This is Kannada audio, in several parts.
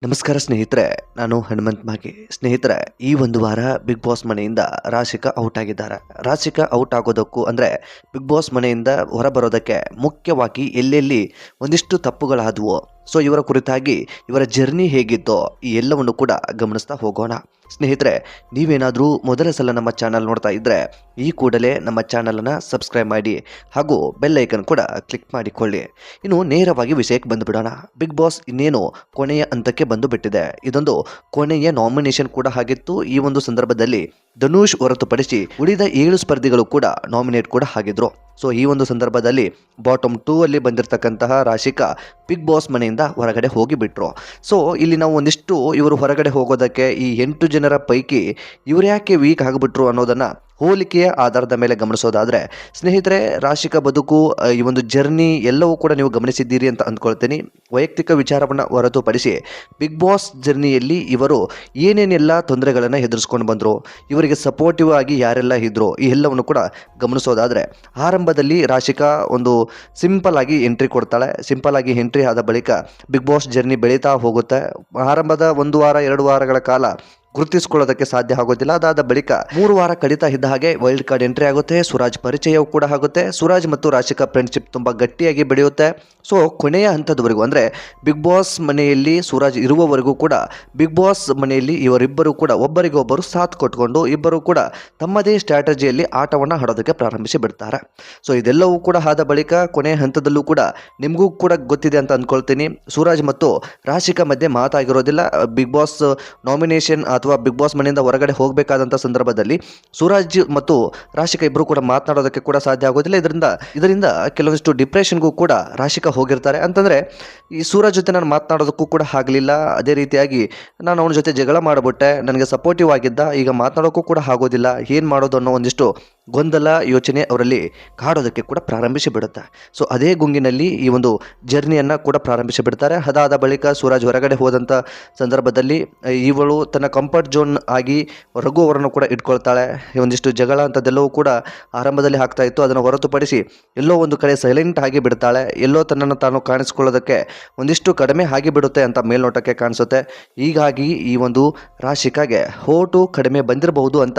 ನಮಸ್ಕಾರ ಸ್ನೇಹಿತರೆ, ನಾನು ಹನುಮಂತ್ ಮಾಗಿ. ಸ್ನೇಹಿತರೆ, ಈ ಒಂದು ವಾರ ಬಿಗ್ ಬಾಸ್ ಮನೆಯಿಂದ ರಾಶಿಕಾ ಔಟ್ ಆಗಿದ್ದಾರೆ. ರಾಶಿಕಾ ಔಟ್ ಆಗೋದಕ್ಕೂ ಅಂದರೆ ಬಿಗ್ ಬಾಸ್ ಮನೆಯಿಂದ ಹೊರಬರೋದಕ್ಕೆ ಮುಖ್ಯವಾಗಿ ಎಲ್ಲೆಲ್ಲಿ ಒಂದಿಷ್ಟು ತಪ್ಪುಗಳಾದವು, ಸೊ ಇವರ ಕುರಿತಾಗಿ ಇವರ ಜರ್ನಿ ಹೇಗಿತ್ತೋ ಈ ಎಲ್ಲವನ್ನು ಕೂಡ ಗಮನಿಸ್ತಾ ಹೋಗೋಣ. ಸ್ನೇಹಿತರೆ, ನೀವೇನಾದರೂ ಮೊದಲ ಸಲ ನಮ್ಮ ಚಾನಲ್ ನೋಡ್ತಾ ಇದ್ದರೆ ಈ ಕೂಡಲೇ ನಮ್ಮ ಚಾನಲನ್ನು ಸಬ್ಸ್ಕ್ರೈಬ್ ಮಾಡಿ ಹಾಗೂ ಬೆಲ್ ಐಕನ್ ಕೂಡ ಕ್ಲಿಕ್ ಮಾಡಿಕೊಳ್ಳಿ. ಇನ್ನು ನೇರವಾಗಿ ವಿಷಯಕ್ಕೆ ಬಂದುಬಿಡೋಣ. ಬಿಗ್ ಬಾಸ್ ಇನ್ನೇನು ಕೊನೆಯ ಹಂತಕ್ಕೆ ಬಂದು ಬಿಟ್ಟಿದೆ. ಇದೊಂದು ಕೊನೆಯ ನಾಮಿನೇಷನ್ ಕೂಡ ಆಗಿತ್ತು. ಈ ಒಂದು ಸಂದರ್ಭದಲ್ಲಿ ಧನುಷ್ ಹೊರತುಪಡಿಸಿ ಉಳಿದ 7 ಸ್ಪರ್ಧಿಗಳು ಕೂಡ ನಾಮಿನೇಟ್ ಕೂಡ ಆಗಿದ್ರು. ಸೊ ಈ ಒಂದು ಸಂದರ್ಭದಲ್ಲಿ ಬಾಟಮ್ 2 ಅಲ್ಲಿ ಬಂದಿರತಕ್ಕಂತಹ ರಾಶಿಕಾ ಬಿಗ್ ಬಾಸ್ ಮನೆಯಿಂದ ಹೊರಗಡೆ ಹೋಗಿಬಿಟ್ರು. ಸೊ ಇಲ್ಲಿ ನಾವು ಒಂದಿಷ್ಟು ಇವರು ಹೊರಗಡೆ ಹೋಗೋದಕ್ಕೆ ಈ 8 ಜನರ ಪೈಕಿ ಇವರು ಯಾಕೆ ವೀಕ್ ಆಗಿಬಿಟ್ರು ಅನ್ನೋದನ್ನು ಹೋಲಿಕೆಯ ಆಧಾರದ ಮೇಲೆ ಗಮನಿಸೋದಾದರೆ, ಸ್ನೇಹಿತರೆ, ರಾಶಿಕಾ ಬದುಕು, ಈ ಒಂದು ಜರ್ನಿ ಎಲ್ಲವೂ ಕೂಡ ನೀವು ಗಮನಿಸಿದ್ದೀರಿ ಅಂತ ಅಂದ್ಕೊಳ್ತೀನಿ. ವೈಯಕ್ತಿಕ ವಿಚಾರವನ್ನು ಹೊರತುಪಡಿಸಿ ಬಿಗ್ ಬಾಸ್ ಜರ್ನಿಯಲ್ಲಿ ಇವರು ಏನೇನೆಲ್ಲ ತೊಂದರೆಗಳನ್ನು ಎದುರಿಸ್ಕೊಂಡು ಬಂದರು, ಇವರಿಗೆ ಸಪೋರ್ಟಿವ್ ಆಗಿ ಯಾರೆಲ್ಲ ಇದ್ದರು, ಈ ಎಲ್ಲವನ್ನು ಕೂಡ ಗಮನಿಸೋದಾದರೆ, ಆರಂಭದಲ್ಲಿ ರಾಶಿಕಾ ಒಂದು ಸಿಂಪಲ್ ಆಗಿ ಎಂಟ್ರಿ ಕೊಡ್ತಾಳೆ. ಸಿಂಪಲ್ ಆಗಿ ಎಂಟ್ರಿ ಆದ ಬಳಿಕ ಬಿಗ್ ಬಾಸ್ ಜರ್ನಿ ಬೆಳೀತಾ ಹೋಗುತ್ತೆ. ಆರಂಭದ 1 ವಾರ 2 ವಾರಗಳ ಕಾಲ ಗುರುತಿಸಿಕೊಳ್ಳೋದಕ್ಕೆ ಸಾಧ್ಯ ಆಗೋದಿಲ್ಲ. ಅದಾದ ಬಳಿಕ 3 ವಾರ ಕಳೀತಾ ಇದ್ದ ಹಾಗೆ ವೈಲ್ಡ್ ಕಾರ್ಡ್ ಎಂಟ್ರಿ ಆಗುತ್ತೆ. ಸುರಾಜ್ ಪರಿಚಯವೂ ಕೂಡ ಆಗುತ್ತೆ. ಸುರಾಜ್ ಮತ್ತು ರಾಶಿಕಾ ಫ್ರೆಂಡ್ಶಿಪ್ ತುಂಬ ಗಟ್ಟಿಯಾಗಿ ಬೆಳೆಯುತ್ತೆ. ಸೊ ಕೊನೆಯ ಹಂತದವರೆಗೂ ಅಂದರೆ ಬಿಗ್ ಬಾಸ್ ಮನೆಯಲ್ಲಿ ಸುರಾಜ್ ಇರುವವರೆಗೂ ಕೂಡ ಬಿಗ್ ಬಾಸ್ ಮನೆಯಲ್ಲಿ ಇವರಿಬ್ಬರು ಕೂಡ ಒಬ್ಬರಿಗೊಬ್ಬರು ಸಾಥ್ ಕೊಟ್ಕೊಂಡು ಇಬ್ಬರು ಕೂಡ ತಮ್ಮದೇ ಸ್ಟ್ರಾಟಜಿಯಲ್ಲಿ ಆಟವನ್ನು ಆಡೋದಕ್ಕೆ ಪ್ರಾರಂಭಿಸಿ ಬಿಡ್ತಾರೆ. ಸೊ ಇದೆಲ್ಲವೂ ಕೂಡ ಆದ ಬಳಿಕ ಕೊನೆಯ ಹಂತದಲ್ಲೂ ಕೂಡ ನಿಮಗೂ ಕೂಡ ಗೊತ್ತಿದೆ ಅಂತ ಅಂದ್ಕೊಳ್ತೀನಿ, ಸುರಾಜ್ ಮತ್ತು ರಾಶಿಕಾ ಮಧ್ಯೆ ಮಾತಾಗಿರೋದಿಲ್ಲ. ಬಿಗ್ ಬಾಸ್ ನಾಮಿನೇಷನ್ ಅಥವಾ ಬಿಗ್ ಬಾಸ್ ಮನೆಯಿಂದ ಹೊರಗಡೆ ಹೋಗಬೇಕಾದಂಥ ಸಂದರ್ಭದಲ್ಲಿ ಸುರಾಜ್ ಮತ್ತು ರಾಶಿಕಾ ಇಬ್ಬರು ಕೂಡ ಮಾತನಾಡೋದಕ್ಕೆ ಕೂಡ ಸಾಧ್ಯ ಆಗೋದಿಲ್ಲ. ಇದರಿಂದ ಕೆಲವೊಂದಿಷ್ಟು ಡಿಪ್ರೆಷನ್ಗೂ ಕೂಡ ರಾಶಿಕಾ ಹೋಗಿರ್ತಾರೆ. ಅಂತಂದರೆ ಈ ಸೂರಜ್ ಜೊತೆ ನಾನು ಮಾತನಾಡೋದಕ್ಕೂ ಕೂಡ ಆಗಲಿಲ್ಲ, ಅದೇ ರೀತಿಯಾಗಿ ನಾನು ಅವನ ಜೊತೆ ಜಗಳ ಮಾಡಿಬಿಟ್ಟೆ, ನನಗೆ ಸಪೋರ್ಟಿವ್ ಆಗಿದ್ದ, ಈಗ ಮಾತನಾಡೋಕ್ಕೂ ಕೂಡ ಆಗೋದಿಲ್ಲ, ಏನು ಮಾಡೋದು ಅನ್ನೋ ಒಂದಿಷ್ಟು ಗೊಂದಲ ಯೋಚನೆ ಅವರಲ್ಲಿ ಕಾಡೋದಕ್ಕೆ ಕೂಡ ಪ್ರಾರಂಭಿಸಿ ಬಿಡುತ್ತೆ. ಸೊ ಅದೇ ಗುಂಗಿನಲ್ಲಿ ಈ ಒಂದು ಜರ್ನಿಯನ್ನು ಕೂಡ ಪ್ರಾರಂಭಿಸಿ ಬಿಡ್ತಾರೆ. ಅದಾದ ಬಳಿಕ ಸೂರಜ್ ಹೊರಗಡೆ ಹೋದಂಥ ಸಂದರ್ಭದಲ್ಲಿ ಇವಳು ತನ್ನ ಕಂಫರ್ಟ್ ಝೋನ್ ಆಗಿ ರಘು ಅವರನ್ನು ಕೂಡ ಇಟ್ಕೊಳ್ತಾಳೆ. ಒಂದಿಷ್ಟು ಜಗಳ ಅಂಥದ್ದೆಲ್ಲವೂ ಕೂಡ ಆರಂಭದಲ್ಲಿ ಆಗ್ತಾ ಇತ್ತು. ಅದನ್ನು ಹೊರತುಪಡಿಸಿ ಎಲ್ಲೋ ಒಂದು ಕಡೆ ಸೈಲೆಂಟ್ ಆಗಿ ಬಿಡ್ತಾಳೆ. ಎಲ್ಲೋ ತನ್ನನ್ನು ತಾನು ಕಾಣಿಸ್ಕೊಳ್ಳೋದಕ್ಕೆ ಒಂದಿಷ್ಟು ಕಡಿಮೆ ಆಗಿಬಿಡುತ್ತೆ ಅಂತ ಮೇಲ್ನೋಟಕ್ಕೆ ಕಾಣಿಸುತ್ತೆ. ಹೀಗಾಗಿ ಈ ಒಂದು ರಾಶಿಕಾಗೆ ಓಟು ಕಡಿಮೆ ಬಂದಿರಬಹುದು ಅಂತ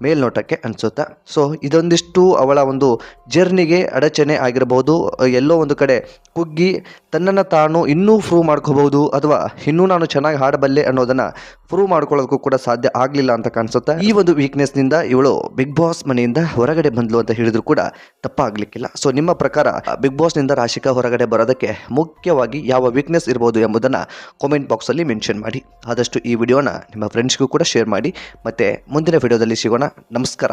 ಮೇಲ್ನೋಟಕ್ಕೆ ಅನಿಸುತ್ತೆ. ಸೊ ಇದೊಂದಿಷ್ಟು ಅವಳ ಒಂದು ಜರ್ನಿಗೆ ಅಡಚಣೆ ಆಗಿರಬಹುದು. ಎಲ್ಲೋ ಒಂದು ಕಡೆ ಕುಗ್ಗಿ ತನ್ನನ್ನು ತಾನು ಇನ್ನೂ ಪ್ರೂವ್ ಮಾಡ್ಕೋಬಹುದು, ಅಥವಾ ಇನ್ನೂ ನಾನು ಚೆನ್ನಾಗಿ ಹಾಡಬಲ್ಲೆ ಅನ್ನೋದನ್ನು ಪ್ರೂವ್ ಮಾಡ್ಕೊಳ್ಳೋದಕ್ಕೂ ಕೂಡ ಸಾಧ್ಯ ಆಗಲಿಲ್ಲ ಅಂತ ಕಾಣಿಸುತ್ತೆ. ಈ ಒಂದು ವೀಕ್ನೆಸ್ನಿಂದ ಇವಳು ಬಿಗ್ ಬಾಸ್ ಮನೆಯಿಂದ ಹೊರಗಡೆ ಬಂದ್ಲು ಅಂತ ಹೇಳಿದ್ರು ಕೂಡ ತಪ್ಪಾಗಲಿಕ್ಕಿಲ್ಲ. ಸೊ ನಿಮ್ಮ ಪ್ರಕಾರ ಬಿಗ್ ಬಾಸ್ನಿಂದ ರಾಶಿಕಾ ಹೊರಗಡೆ ಬರೋದಕ್ಕೆ ಮುಖ್ಯವಾಗಿ ಯಾವ ವೀಕ್ನೆಸ್ ಇರ್ಬೋದು ಎಂಬುದನ್ನು ಕಾಮೆಂಟ್ ಬಾಕ್ಸಲ್ಲಿ ಮೆನ್ಷನ್ ಮಾಡಿ. ಆದಷ್ಟು ಈ ವಿಡಿಯೋನ ನಿಮ್ಮ ಫ್ರೆಂಡ್ಸ್ಗೂ ಕೂಡ ಶೇರ್ ಮಾಡಿ. ಮತ್ತೆ ಮುಂದಿನ ವಿಡಿಯೋದಲ್ಲಿ ಸಿಗೋಣ. ನಮಸ್ಕಾರ.